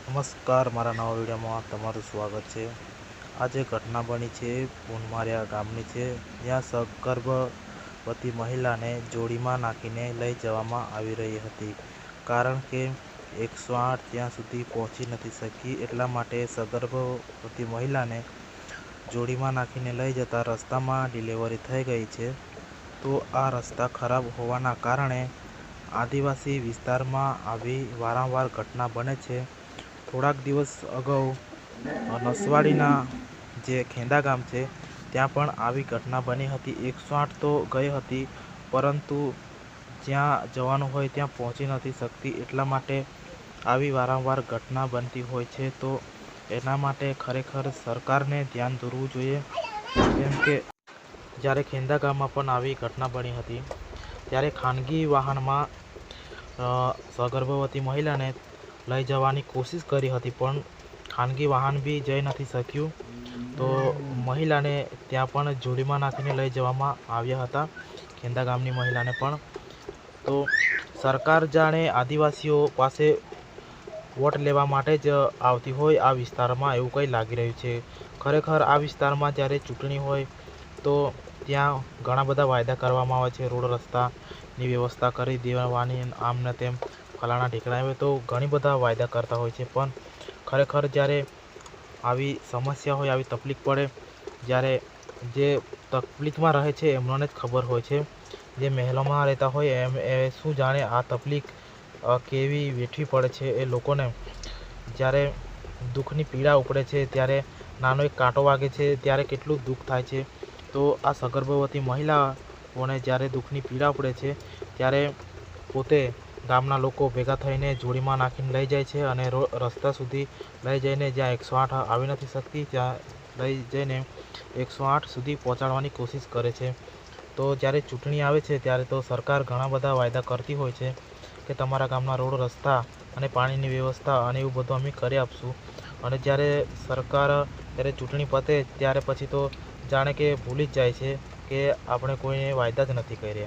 નમસ્કાર, મારા નવા વિડીયોમાં તમારું સ્વાગત છે। આજે ઘટના બની છે પુનમારિયા ગામની છે, જ્યાં સગર્ભવતી મહિલાને જોડીમાં નાખીને લઈ જવામાં આવી રહી હતી, કારણ કે 108 ત્યાં સુધી પહોંચી નથી શકી। એટલા માટે સગર્ભવતી મહિલાને જોડીમાં નાખીને લઈ જતા રસ્તામાં ડિલિવરી થઈ ગઈ છે। તો આ રસ્તા ખરાબ હોવાના કારણે આદિવાસી વિસ્તારમાં આવી વારંવાર ઘટના બને છે। થોડાક દિવસ અગાઉ નસવાડીના જે ખેંદા ગામ છે ત્યાં પણ આવી ઘટના બની હતી। 108 તો ગઈ હતી, પરંતુ જ્યાં જવાનું હોય ત્યાં પહોંચી નથી શકતી, એટલા માટે આવી વારંવાર ઘટના બનતી હોય છે। તો એના માટે ખરેખર સરકારને ધ્યાન દોરવું જોઈએ, કેમ કે જ્યારે ખેંદા ગામમાં પણ આવી ઘટના બની હતી ત્યારે ખાનગી વાહનમાં સગર્ભવતી મહિલાને લઈ જવાની કોશિશ કરી હતી, પણ ખાનગી વાહન બી જઈ નથી શક્યું। તો મહિલાને ત્યાં પણ જોડીમાં નાખીને લઈ જવામાં આવ્યા હતા, ખેંદા ગામની મહિલાને પણ। તો સરકાર જાણે આદિવાસીઓ પાસે વોટ લેવા માટે જ આવતી હોય આ વિસ્તારમાં, એવું કંઈ લાગી રહ્યું છે। ખરેખર આ વિસ્તારમાં જ્યારે ચૂંટણી હોય તો ત્યાં ઘણા બધા વાયદા કરવામાં આવે છે, રોડ રસ્તાની વ્યવસ્થા કરી દેવાની, આમ ને તેમ ફલાણા ઢીકણા આવે તો ઘણી બધા વાયદા કરતા હોય છે, પણ ખરેખર જ્યારે આવી સમસ્યા હોય, આવી તકલીફ પડે, જ્યારે જે તકલીફમાં રહે છે એમનોને જ ખબર હોય છે। જે મહેલોમાં રહેતા હોય એ શું જાણે આ તકલીફ કેવી વેઠવી પડે છે એ લોકોને। જ્યારે દુઃખની પીડા ઉપડે છે, ત્યારે નાનો એક કાંટો વાગે છે ત્યારે કેટલું દુઃખ થાય છે। તો આ સગર્ભવતી મહિલાઓને જ્યારે દુઃખની પીડા ઉપડે છે ત્યારે પોતે ગામના લોકો ભેગા થઈને જોડીમાં નાખીને લઈ જાય છે, અને રસ્તા સુધી લઈ જઈને જ્યાં 108 આવી નથી શકતી ત્યાં લઈ જઈને 108 સુધી પહોંચાડવાની કોશિશ કરે છે। તો જ્યારે ચૂંટણી આવે છે ત્યારે તો સરકાર ઘણા બધા વાયદા કરતી હોય છે કે તમારા ગામના રોડ રસ્તા અને પાણીની વ્યવસ્થા અને એવું બધું અમે કરી આપશું, અને જ્યારે સરકાર ત્યારે ચૂંટણી પતે ત્યારે પછી તો જાણે કે ભૂલી જ જાય છે કે આપણે કોઈને વાયદા જ નથી કર્યા।